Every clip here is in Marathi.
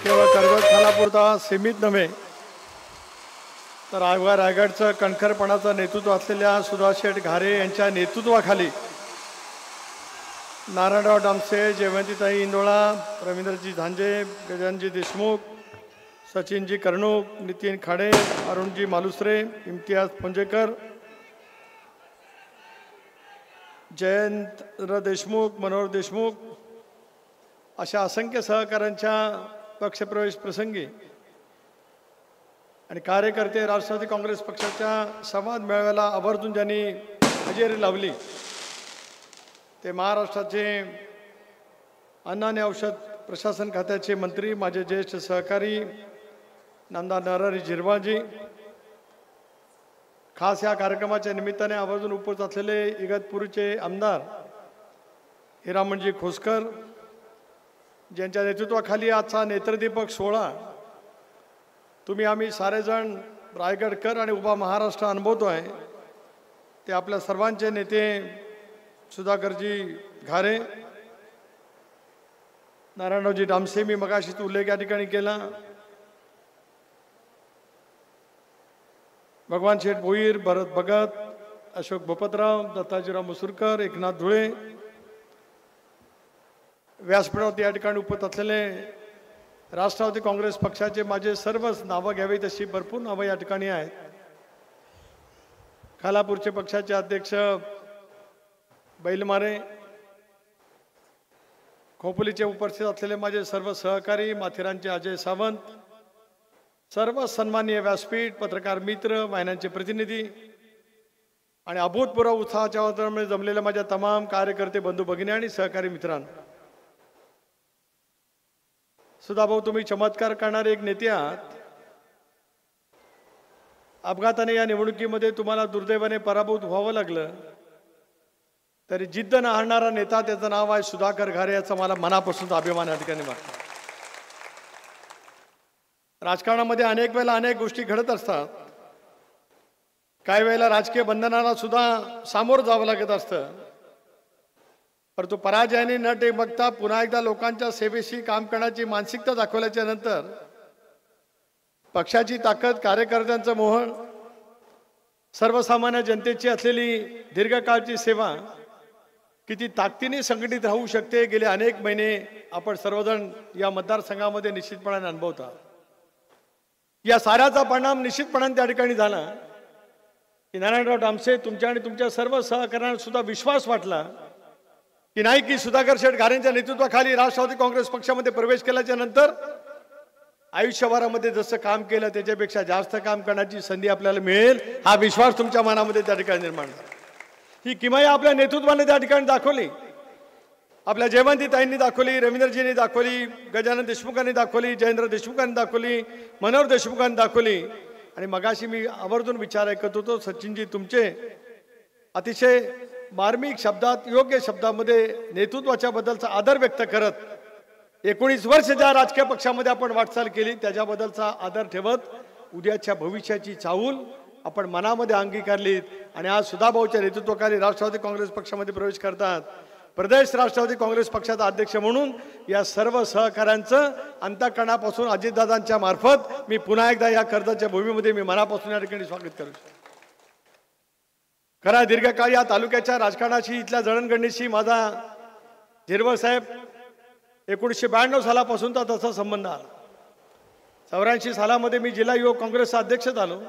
केवळ कर्जत खालापूरता सीमित नव्हे तर रायगडचं कणखरपणाचं नेतृत्व असलेल्या सुधाकर शेठ घारे यांच्या नेतृत्वाखाली नारायणराव डामसे, जयवंतीताई इंदोळा, रवींद्रजी झांजे, गजाननजी देशमुख, सचिनजी कर्णूक, नितीन खाडे, अरुणजी मालुसरे, इम्तियाज पुंजेकर, जयंत देशमुख, मनोहर देशमुख अशा असंख्य सहकाऱ्यांच्या पक्षप्रवेश प्रसंगी आणि कार्यकर्ते राष्ट्रवादी काँग्रेस पक्षाच्या संवाद मेळाव्याला आवर्जून ज्यांनी हजेरी लावली ते महाराष्ट्राचे अन्न आणि औषध प्रशासन खात्याचे मंत्री, माझे ज्येष्ठ सहकारी नामदार नरहरी झिरवाळजी, खास या कार्यक्रमाच्या निमित्ताने आवर्जून उपस्थित असलेले इगतपुरीचे आमदार हिरामणजी खोसकर, ज्यांच्या नेतृत्वाखाली आजचा नेत्रदीपक सोहळा तुम्ही आम्ही सारेजण रायगडकर आणि उभा महाराष्ट्र अनुभवतो आहे, ते आपल्या सर्वांचे नेते सुधाकरजी घारे, नारायणरावजी डामसे, मी मगाशीच उल्लेख या ठिकाणी केला, भगवान शेठ भोईर, भरत भगत, अशोक भोपतराव, दत्ताजीराव मुसुरकर, एकनाथ धुळे, व्यासपीठावरती या ठिकाणी उपस्थित असलेले राष्ट्रवादी काँग्रेस पक्षाचे माझे सर्वच नावं घ्यावी तशी भरपूर नावं या ठिकाणी आहेत. खालापूरचे पक्षाचे अध्यक्ष बैलमारे, खोपोलीचे उपस्थित असलेले माझे सर्व सहकारी, माथेरानचे अजय सावंत, सर्व सन्माननीय व्यासपीठ, पत्रकार मित्र, वाहिन्यांचे प्रतिनिधी आणि अभूतपूर्व उत्साहाच्या वातावरणामध्ये जमलेल्या माझ्या तमाम कार्यकर्ते, बंधू भगिनी आणि सहकारी मित्रांनो, सुधाभाऊ तुम्ही चमत्कार करणारे एक नेते आहात. अपघाताने या निवडणुकीमध्ये तुम्हाला दुर्दैवाने पराभूत व्हावं लागलं तरी जिद्द न हारणारा नेता, त्याचं नाव आहे सुधाकर घारे, याचा मला मनापासून अभिमान या ठिकाणी वाटतो. राजकारणामध्ये अनेक वेळेला अनेक गोष्टी घडत असतात. काही वेळेला राजकीय बंधनाला सुद्धा सामोरं जावं लागत असतं, परंतु पराजयाने न बघता पुन्हा एकदा लोकांच्या सेवेशी काम करण्याची मानसिकता दाखवल्याच्या नंतर पक्षाची ताकद, कार्यकर्त्यांचं मोह, सर्वसामान्य जनतेची असलेली दीर्घकाळची सेवा किती ताकदीने संघटित राहू शकते गेले अनेक महिने आपण सर्वजण या मतदारसंघामध्ये निश्चितपणाने अनुभवता. या साऱ्याचा परिणाम निश्चितपणाने त्या ठिकाणी झाला की नारायणराव डामसे तुमच्या आणि तुमच्या सर्व सहकाऱ्यांना सुद्धा विश्वास वाटला की नाही की सुधाकर शेठ घारेंच्या नेतृत्वाखाली राष्ट्रवादी काँग्रेस पक्षामध्ये प्रवेश केल्याच्या नंतर आयुष्यभरामध्ये जसं काम केलं त्याच्यापेक्षा जास्त काम करण्याची संधी आपल्याला मिळेल, हा विश्वास तुमच्या मनामध्ये त्या ठिकाणी निर्माण झाला. ही किमया आपल्या नेतृत्वाने त्या ठिकाणी दाखवली, आपल्या जयवंतीताईंनी दाखवली, रवींद्रजींनी दाखवली, गजानन देशमुखांनी दाखवली, जयेंद्र देशमुखांनी दाखवली, मनोहर देशमुखांनी दाखवली. आणि मगाशी मी आवर्जून विचार ऐकत होतो, सचिनजी तुमचे अतिशय मार्मिक शब्दात, योग्य शब्दामध्ये नेतृत्वाच्या बद्दलचा आदर व्यक्त करत 19 वर्ष ज्या राजकीय पक्षामध्ये आपण वाटचाल केली त्याच्याबद्दलचा आदर ठेवत उद्याच्या भविष्याची चाहूल आपण मनामध्ये अंगीकारलीत आणि आज सुधाभाऊच्या नेतृत्वाखाली राष्ट्रवादी काँग्रेस पक्षामध्ये प्रवेश करतात. प्रदेश राष्ट्रवादी काँग्रेस पक्षाचा अध्यक्ष म्हणून या सर्व सहकाऱ्यांचं अंतःकरणापासून अजितदादांच्या मार्फत मी पुन्हा एकदा या कर्जतच्या भूमीमध्ये मी मनापासून या ठिकाणी स्वागत करू शकतो. खरा दीर्घकाळ या तालुक्याच्या राजकारणाशी, इथल्या जडणघडणीशी माझा झिरवळ साहेब 1992 सालापासूनचा तसा संबंध आला. 84 सालामध्ये मी जिल्हा युवक काँग्रेसचा अध्यक्ष झालो.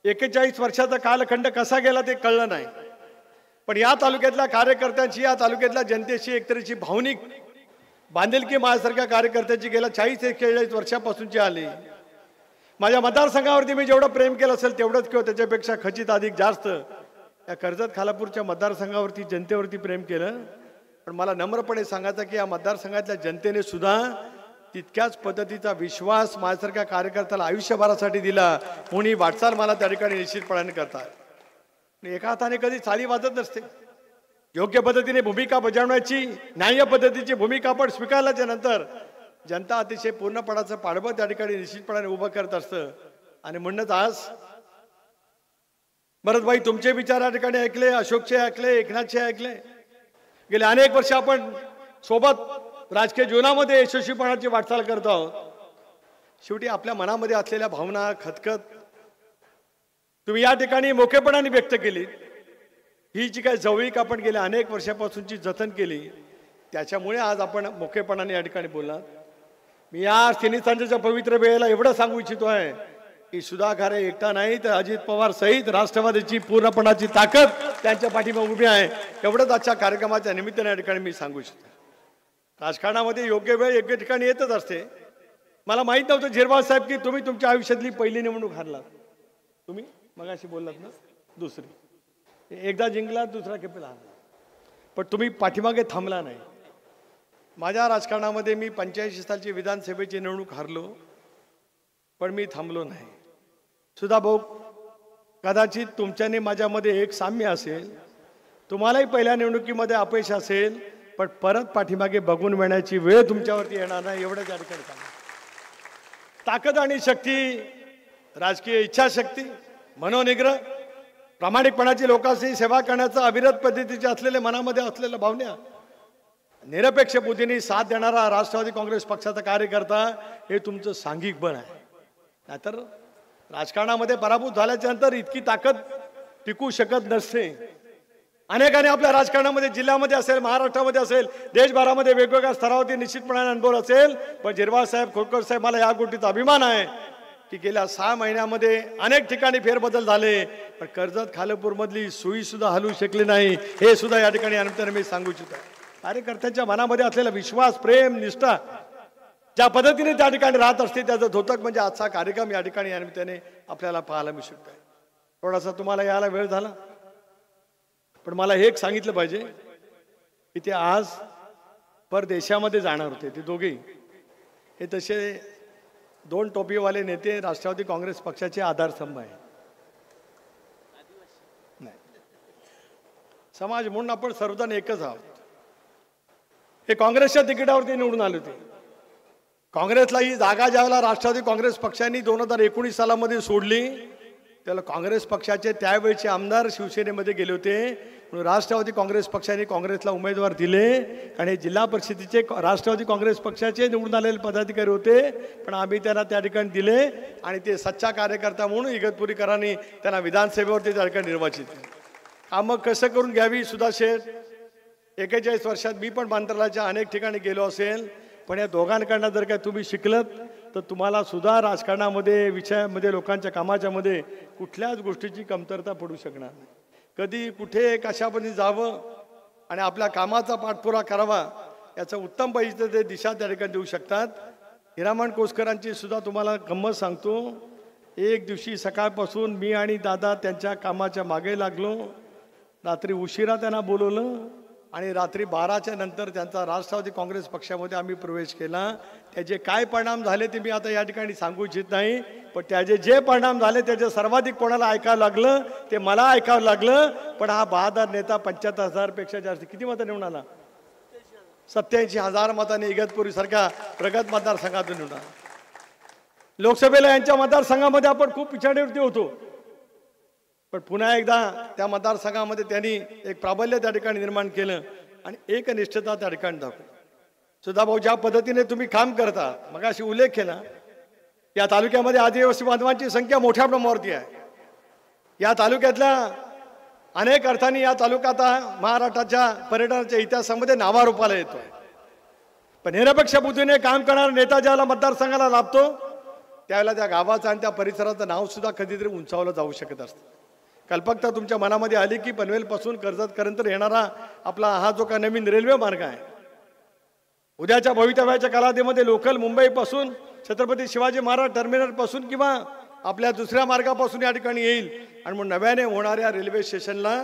41 वर्षाचा कालखंड कसा गेला ते कळलं नाही, पण या तालुक्यातल्या कार्यकर्त्यांची, या तालुक्यातल्या जनतेशी एकतरीची भावनिक बांधिलकी माझ्यासारख्या कार्यकर्त्याची गेल्या 40-41 वर्षापासूनची आली. माझ्या मतदारसंघावरती मी जेवढं प्रेम केलं असेल तेवढंच किंवा त्याच्यापेक्षा खचित अधिक जास्त या कर्जत खालापूरच्या मतदारसंघावरती, जनतेवरती प्रेम केलं. पण मला नम्रपणे सांगायचं की या मतदारसंघातल्या जनतेने सुद्धा तितक्याच पद्धतीचा विश्वास माझ्यासारख्या कार्यकर्त्याला आयुष्यभरासाठी दिला, म्हणून ही वाटचाल मला त्या ठिकाणी निश्चितपणाने करतात. एका हाताने कधी चाली वाजत नसते. योग्य पद्धतीने भूमिका बजावण्याची, न्याय्य पद्धतीची भूमिका आपण स्वीकारल्याच्या नंतर जनता अतिशय पूर्णपणाचं पाठबळ त्या ठिकाणी निश्चितपणाने उभं करत असतं. आणि म्हणूनच आज भरतभाई तुमचे विचार या ठिकाणी ऐकले, अशोकचे ऐकले, एकनाथचे ऐकले. गेले अनेक वर्ष आपण सोबत राजकीय जीवनामध्ये यशस्वीपणाची वाटचाल करत आहोत, शेवटी आपल्या मनामध्ये असलेल्या भावना खतखत तुम्ही या ठिकाणी मोकेपणाने व्यक्त केली. ही जी काही जवळीक आपण गेल्या अनेक वर्षापासूनची जतन केली, त्याच्यामुळे आज आपण मोकेपणाने या ठिकाणी बोललात. मी या तिन्ही सांजेच्या पवित्र वेळेला एवढं सांगू इच्छितो आहे की सुधा खरे एकटा नाही तर अजित पवार सहित राष्ट्रवादीची पूर्णपणाची ताकद त्यांच्या पाठीमागे उभी आहे. एवढंच आजच्या कार्यक्रमाच्या निमित्ताने या ठिकाणी मी सांगू इच्छितो. राजकारणामध्ये योग्य वेळ योग्य ठिकाणी येतच असते. मला माहीत नव्हतं झिरवाळ साहेब की तुम्ही तुमच्या आयुष्यातली पहिली निवडणूक हारलात. तुम्ही मगाशी बोललात ना, दुसरी एकदा जिंकलात, दुसरा खेपेला हारला, पण तुम्ही पाठीमागे थांबला नाही. माझ्या राजकारणामध्ये मी 85 सालची विधानसभेची निवडणूक हारलो, पण मी थांबलो नाही. सुधा भाऊ, कदाचित तुमच्याने माझ्यामध्ये एक साम्य असेल, तुम्हालाही पहिल्या निवडणुकीमध्ये अपयश असेल, पण परत पाठीमागे बघून मिळण्याची वेळ तुमच्यावरती येणार नाही. एवढंच या ठिकाणी सांगा. ताकद आणि शक्ती, राजकीय इच्छाशक्ती, मनोनिग्रह, प्रामाणिकपणाची लोकांची सेवा करण्याचा अविरत पद्धतीचे असलेले मनामध्ये असलेल्या भावना, निरपेक्ष बुद्धीने साथ देणारा राष्ट्रवादी काँग्रेस पक्षाचा कार्यकर्ता, हे तुमचं सांघिक बळ आहे. नाहीतर राजकारणामध्ये पराभूत झाल्याच्या नंतर इतकी ताकद टिकू शकत नसते. अनेकांनी आपल्या राजकारणामध्ये जिल्ह्यामध्ये असेल, महाराष्ट्रामध्ये असेल, देशभरामध्ये वेगवेगळ्या स्तरावरती निश्चितपणाने अनुभव असेल. पण झिरवाळ साहेब, खोडकर साहेब, मला या गोष्टीचा अभिमान आहे की गेल्या 6 महिन्यामध्ये अनेक ठिकाणी फेरबदल झाले, पण कर्जत खालपूरमधली सुई सुद्धा हलवू शकली नाही. हे सुद्धा या ठिकाणी अनिमित्ताने मी सांगू इच्छितो. कार्यकर्त्यांच्या मनामध्ये असलेला विश्वास, प्रेम, निष्ठा ज्या पद्धतीने त्या ठिकाणी राहत असते, त्याचं द्योतक म्हणजे आजचा कार्यक्रम या ठिकाणी या निमित्ताने आपल्याला पाहायला मिळू शकतो. थोडासा तुम्हाला यायला वेळ झाला, पण मला हे एक सांगितलं पाहिजे की ते आज परदेशामध्ये जाणार होते. ते दोघे हे तसे 2 टोपीवाले नेते राष्ट्रवादी काँग्रेस पक्षाचे आधारस्तंभ आहे. नाही, समाज म्हणून आपण सर्वजण एकच आहोत. हे काँग्रेसच्या तिकिटावरती निवडून आले होते. काँग्रेसला ही जागा ज्यावेळेला राष्ट्रवादी काँग्रेस पक्षाने 2019 सालामध्ये सोडली, त्याला काँग्रेस पक्षाचे त्यावेळचे आमदार शिवसेनेमध्ये गेले होते. म्हणून राष्ट्रवादी काँग्रेस पक्षाने काँग्रेसला उमेदवार दिले आणि जिल्हा परिषदेचे राष्ट्रवादी काँग्रेस पक्षाचे निवडून आलेले पदाधिकारी होते, पण आम्ही त्यांना त्या ठिकाणी दिले आणि ते सच्चा कार्यकर्ता म्हणून इगतपुरीकरांनी त्यांना विधानसभेवरती त्या ठिकाणी निर्वाचित केले. कामं कसं करून घ्यावी सुधा शेठ, 41 वर्षात मी पण बांद्राच्या अनेक ठिकाणी गेलो असेल, पण या दोघांकडनं जर काय तुम्ही शिकलत तर तुम्हाला सुद्धा राजकारणामध्ये, विषयामध्ये, लोकांच्या कामाच्या मध्ये कुठल्याच गोष्टीची कमतरता पडू शकणार नाही. कधी कुठे कशा पद्धतीने जावं आणि आपल्या कामाचा पाठपुरावा करावा याचं उत्तम पाहिजे ते दिशा त्या ठिकाणी देऊ शकतात. हिरामण कोसकरांची सुद्धा तुम्हाला गंमत सांगतो. एक दिवशी सकाळपासून मी आणि दादा त्यांच्या कामाच्या मागे लागलो. रात्री उशिरा त्यांना बोलवलं आणि रात्री 12च्या नंतर त्यांचा राष्ट्रवादी काँग्रेस पक्षामध्ये आम्ही प्रवेश केला. त्याचे काय परिणाम झाले ते मी आता या ठिकाणी सांगू इच्छित नाही, पण त्याचे जे परिणाम झाले त्याचे सर्वाधिक कोणाला ऐकावं लागलं ते मला ऐकावं लागलं. पण हा बहादर नेता 75,000 पेक्षा जास्त किती मतं निवडून आला? 87,000 मतांनी इगतपुरी सारख्या प्रगत मतदारसंघातून निवडून आला. लोकसभेला यांच्या मतदारसंघामध्ये आपण खूप पिछाडीवरती होतो, पण पुन्हा एकदा त्या मतदारसंघामध्ये त्यांनी एक प्राबल्य त्या ठिकाणी निर्माण केलं आणि एकनिष्ठता त्या ठिकाणी दाखवली. सुधा भाऊ, ज्या पद्धतीने तुम्ही काम करता, मग अशी उल्लेख केला, या तालुक्यामध्ये आदिवासी बांधवांची संख्या मोठ्या प्रमाणावरती आहे. या तालुक्यातल्या अनेक अर्थांनी या तालुका आता महाराष्ट्राच्या पर्यटनाच्या इतिहासामध्ये नावारूपाला येतो. पण निरपेक्ष बुद्धीने काम करणारा नेता ज्याला मतदारसंघाला लाभतो त्यावेळेला त्या गावाचं आणि त्या परिसराचं नाव सुद्धा कधीतरी उंचावलं जाऊ शकत असतं. कल्पकता तुमच्या मनामध्ये आली की पनवेलपासून कर्जतपर्यंत येणारा आपला हा जो का नवीन रेल्वे मार्ग आहे, उद्याच्या भवितव्याच्या कालावधीमध्ये लोकल मुंबईपासून छत्रपती शिवाजी महाराज टर्मिनलपासून किंवा आपल्या दुसऱ्या मार्गापासून या ठिकाणी येईल. आणि मग नव्याने होणाऱ्या रेल्वे स्टेशनला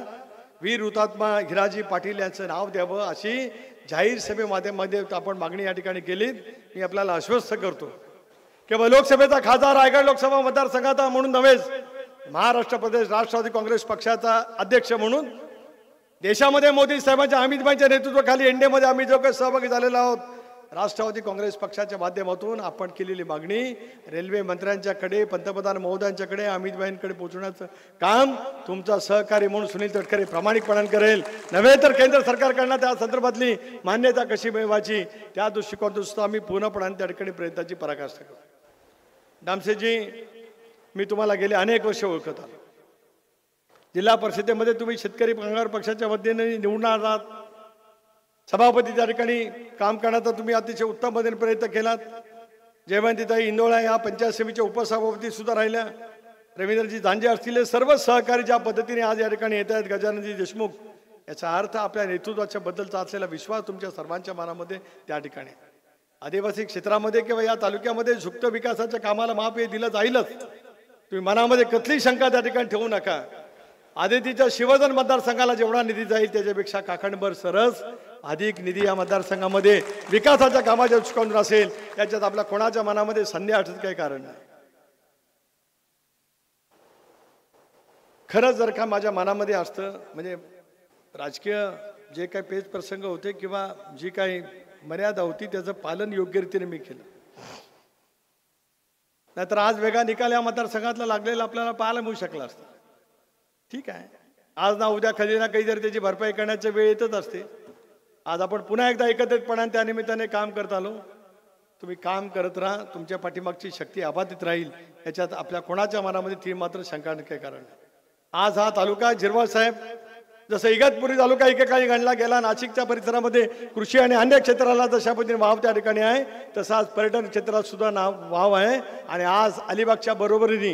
वीर हुतात्मा हिराजी पाटील यांचं नाव द्यावं अशी जाहीर सभेमध्ये आपण मागणी या ठिकाणी केली. मी आपल्याला आश्वस्त करतो केवळ लोकसभेचा खासदार रायगड लोकसभा मतदारसंघाचा म्हणून नव्हेच, महाराष्ट्र प्रदेश राष्ट्रवादी काँग्रेस पक्षाचा अध्यक्ष म्हणून देशामध्ये मोदी साहेबांच्या, अमित भाईंच्या नेतृत्वाखाली एनडीएमध्ये आम्ही जो काही सहभागी झालेलो आहोत, राष्ट्रवादी काँग्रेस पक्षाच्या माध्यमातून आपण केलेली मागणी रेल्वे मंत्र्यांच्याकडे, पंतप्रधान महोदयांच्याकडे, अमितभाईंकडे पोहोचवण्याचं काम तुमचा सहकारी म्हणून सुनील तटकरे प्रामाणिकपणाने करेल. नव्हे तर केंद्र सरकारकडनं त्या संदर्भातली मान्यता कशी मिळवायची त्या दृष्टिकोनातून सुद्धा आम्ही पूर्णपणाने त्या ठिकाणी प्रयत्नाची पराकाष्ठा करू. दामसेजी, मी तुम्हाला गेले अनेक वर्ष ओळखत आलो. जिल्हा परिषदेमध्ये तुम्ही शेतकरी कामगार पक्षाच्या वतीने निवडून आलात. सभापती त्या ठिकाणी काम करण्याचा तुम्ही अतिशय उत्तम पद्धतीने प्रयत्न केलात. जयवंतीताई इंदोळा या पंचायत समितीच्या उपसभापती सुद्धा राहिल्या. रवींद्रजी झांजे असतील, सर्व सहकारी ज्या पद्धतीने आज या ठिकाणी येत आहेत, गजाननजी देशमुख, याचा अर्थ आपल्या नेतृत्वाच्या बद्दलचा असलेला विश्वास तुमच्या सर्वांच्या मनामध्ये त्या ठिकाणी. आदिवासी क्षेत्रामध्ये किंवा या तालुक्यामध्ये झुकतं विकासाच्या कामाला माप हे दिलं जाईलच. तुम्ही मनामध्ये कसली शंका त्या ठिकाणी ठेवू नका. आदितीच्या शिवधन मतदारसंघाला जेवढा निधी जाईल त्याच्यापेक्षा काखंडभर सरस अधिक निधी या मतदारसंघामध्ये विकासाच्या कामाच्या दृष्टिकोनातून असेल, याच्यात आपल्या कोणाच्या मनामध्ये संदेह असण्याचं काही कारण नाही. खरंच जर का माझ्या मनामध्ये असतं, म्हणजे राजकीय जे काही पेच प्रसंग होते किंवा जी काही मर्यादा होती त्याचं पालन योग्य रीतीने मी केलं, नाहीतर आज वेगळा निकाल या मतदारसंघातला लागलेला आपल्याला पाहायला मिळू शकला असता. ठीक आहे, आज ना उद्या कधी ना कधीतरी त्याची भरपाई करण्याची वेळ येतच असते. आज आपण पुन्हा एकदा एकत्रितपणाने त्या निमित्ताने काम करत आलो. तुम्ही काम करत राहा, तुमच्या पाठीमागची शक्ती अबाधित राहील, याच्यात आपल्या कोणाच्या मनामध्ये ती मात्र शंका काही कारण नाही. आज हा तालुका झिरवाळ साहेब, जसं इगतपुरी तालुका एकेकाळी गणला गेला, नाशिकच्या परिसरामध्ये कृषी आणि अन्य क्षेत्राला जशा पद्धतीने वाव त्या ठिकाणी आहे, तसं आज पर्यटन क्षेत्रात सुद्धा वाव आहे. आणि आज अलिबागच्या बरोबरीने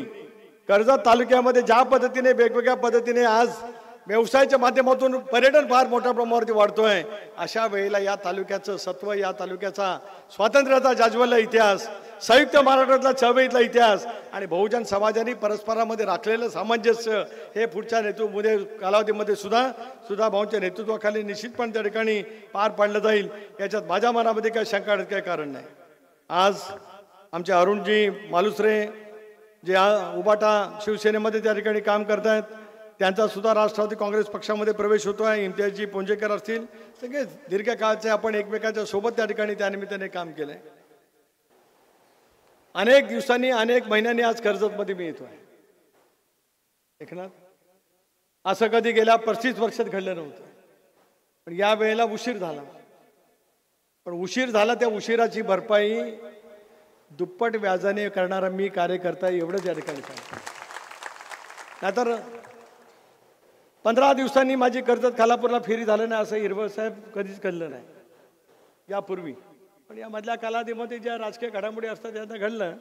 कर्जत तालुक्यामध्ये ज्या पद्धतीने वेगवेगळ्या पद्धतीने आज व्यवसायाच्या माध्यमातून पर्यटन फार मोठ्या प्रमाणावरती वाढतोय, अशा वेळेला या तालुक्याचं सत्व, या तालुक्याचा स्वातंत्र्याचा जाज्वल्य इतिहास, संयुक्त महाराष्ट्रातला चळवळीतला इतिहास आणि बहुजन समाजाने परस्परामध्ये राखलेलं सामंजस्य हे पुढच्या नेतृत्वामध्ये कालावधीमध्ये सुद्धा भाऊंच्या नेतृत्वाखाली निश्चितपणे त्या ठिकाणी पार पाडलं जाईल, याच्यात माझ्या मनामध्ये काही शंका काही कारण नाही. आज आमचे अरुणजी मालुसरे जे उबाटा शिवसेनेमध्ये त्या ठिकाणी काम करतायत, त्यांचा सुद्धा राष्ट्रवादी काँग्रेस पक्षामध्ये प्रवेश होतो आहे. इम्तियाजजी पोंजेकर असतील, सगळे दीर्घकाळचे आपण एकमेकांच्या सोबत त्या ठिकाणी त्यानिमित्ताने काम केलंय. अनेक दिवसांनी अनेक महिन्यांनी आज कर्जतमध्ये मी येतोय. एकनाथ, असं कधी गेल्या 35 वर्षात घडलं नव्हतं, पण या वेळेला उशीर झाला. पण उशीर झाला, त्या उशिराची भरपाई दुप्पट व्याजाने करणारा मी कार्यकर्ता एवढंच या ठिकाणी सांगतो. नाहीतर 15 दिवसांनी माझी कर्जत खालापूरला फेरी झालं नाही असं हिरवळ साहेब कधीच कळलं नाही यापूर्वी. पण या मधल्या कालावधीमध्ये ज्या राजकीय घडामोडी असतात त्यांना घडलं.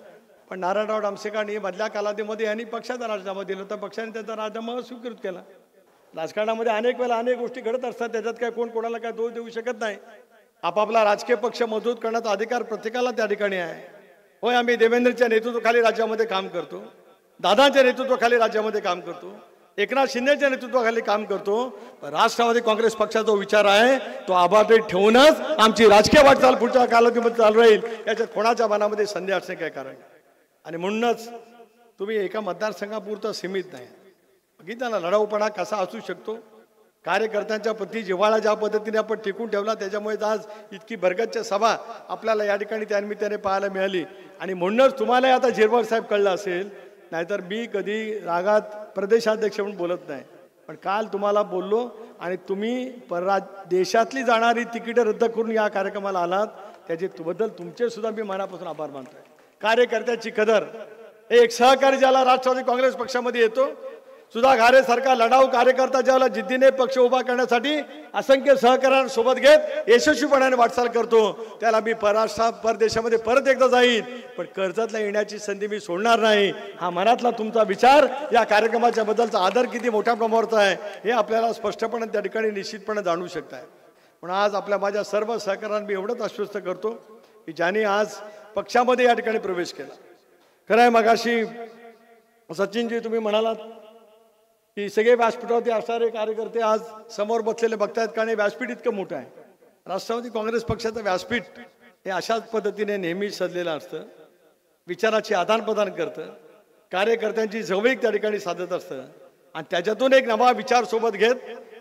पण नारायणराव डामसेकांनी मधल्या कालावधीमध्ये यांनी पक्षाचा राजीनामा दिला होता, पक्षाने त्यांचा राजीनामा स्वीकृत केला. राजकारणामध्ये अनेक वेळेला अनेक गोष्टी घडत असतात, त्याच्यात काय कोण कोणाला काय दोष देऊ शकत नाही. आपापला राजकीय पक्ष मजबूत करण्याचा अधिकार प्रत्येकाला त्या ठिकाणी आहे. होय, आम्ही देवेंद्रच्या नेतृत्वाखाली राज्यामध्ये काम करतो, दादांच्या नेतृत्वाखाली राज्यामध्ये काम करतो, एकनाथ शिंदेच्या नेतृत्वाखाली काम करतो. राष्ट्रवादी काँग्रेस पक्षाचा जो विचार आहे तो अबाधित ठेवूनच आमची राजकीय वाटचाल पुढच्या कालावधीमध्ये चालू राहील, याच्यात कोणाच्या मनामध्ये संदेह असणे काय कारण. आणि म्हणूनच तुम्ही एका मतदारसंघापुरतं सीमित नाही. बघितलं ना लढाऊपणा कसा असू शकतो. कार्यकर्त्यांच्या प्रति जिव्हाळा ज्या पद्धतीने आपण टिकून ठेवला, त्याच्यामुळे आज इतकी भरगच्च सभा आपल्याला या ठिकाणी त्यानिमित्ताने पाहायला मिळाली. आणि म्हणूनच तुम्हाला आता झिरवाळ साहेब कळलं असेल, नाहीतर मी कधी रागात प्रदेशाध्यक्ष म्हणून बोलत नाही. पण काल तुम्हाला बोललो आणि तुम्ही देशातली जाणारी तिकीटं रद्द करून या कार्यक्रमाला आलात, त्याच्याबद्दल तुमचे सुद्धा मी मनापासून आभार मानतोय. कार्यकर्त्याची कदर, एक सहकारी ज्याला राष्ट्रवादी काँग्रेस पक्षामध्ये येतो, सुधा घारे सारखा लढाऊ कार्यकर्ता ज्याला जिद्दीने पक्ष उभा करण्यासाठी असंख्य सहकार्यांसोबत घेत यशस्वीपणाने वाटचाल करतो, त्याला मी परदेशामध्ये परत एकदा जाईन, पण कर्जतला येण्याची संधी मी सोडणार नाही. हा मनातला तुमचा विचार, या कार्यक्रमाच्या बद्दलचा आदर किती मोठ्या प्रमाणावर आहे हे आपल्याला स्पष्टपणे त्या ठिकाणी निश्चितपणे जाणू शकताय. पण आज आपल्या माझ्या सर्व सहकाऱ्यांना मी एवढंच आश्वस्त करतो की ज्यांनी आज पक्षामध्ये या ठिकाणी प्रवेश केला. खरं आहे, मगाशी सचिनजी तुम्ही म्हणालात की सगळे व्यासपीठावरती असणारे कार्यकर्ते आज समोर बसलेले बघतायत, कारण व्यासपीठ इतकं मोठं आहे. राष्ट्रवादी काँग्रेस पक्षाचं व्यासपीठ हे अशाच पद्धतीने नेहमी सजलेलं असतं, विचाराची आदान प्रदान करतं, कार्यकर्त्यांची जवळीक त्या ठिकाणी साधत असतं आणि त्याच्यातून एक नवा विचार सोबत घेत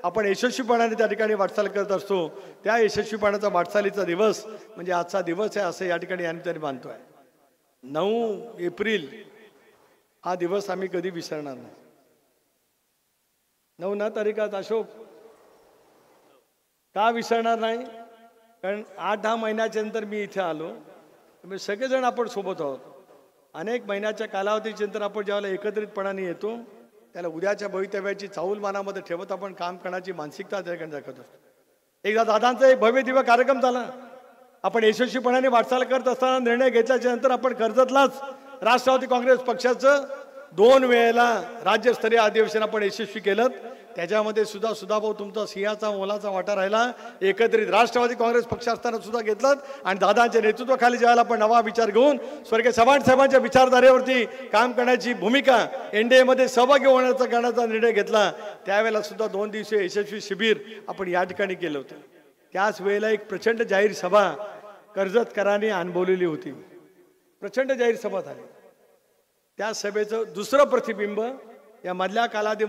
आपण यशस्वीपणाने त्या ठिकाणी वाटचाल करत असतो. त्या यशस्वीपणाचा वाटचालीचा दिवस म्हणजे आजचा दिवस आहे असं या ठिकाणी आम्ही तरी मानतोय. 9 एप्रिल हा दिवस आम्ही कधी विसरणार नाही. 9 तारीखात अशोक का विसरणार नाही? कारण 8-10 महिन्याच्या नंतर मी इथे आलो. म्हणजे सगळेजण आपण सोबत आहोत. अनेक महिन्याच्या कालावधीच्या नंतर आपण ज्यावेळेला एकत्रितपणाने येतो त्याला उद्याच्या भवितव्याची चाऊल मानामध्ये ठेवत आपण काम करण्याची मानसिकता त्या ठिकाणी दाखवत असतो. एकदा दादांचा एक भव्य दिव्य कार्यक्रम झाला. आपण यशस्वीपणाने वाटचाल करत असताना निर्णय घेतल्याच्या नंतर आपण कर्जतलाच राष्ट्रवादी काँग्रेस पक्षाचं 2 वेळेला राज्यस्तरीय अधिवेशन आपण यशस्वी केलं. त्याच्यामध्ये सुद्धा सुधाभाऊ तुमचा सिंहाचा मोलाचा वाटा राहिला. एकत्रित राष्ट्रवादी काँग्रेस पक्ष असताना सुद्धा घेतलं आणि दादांच्या नेतृत्वाखाली ज्यावेळेला आपण नवा विचार घेऊन स्वर्गीय चव्हाण साहेबांच्या विचारधारेवरती काम करण्याची भूमिका NDA मध्ये सहभागी होण्याचा करण्याचा निर्णय घेतला त्यावेळेला सुद्धा 2 दिवसीय यशस्वी शिबिर आपण या ठिकाणी केलं होतं. त्याच वेळेला एक प्रचंड जाहीर सभा कर्जतकरांनी अनुभवलेली होती. प्रचंड जाहीर सभा झाली. त्या सभेचं दुसरं प्रतिबिंब या मधल्या कालावधी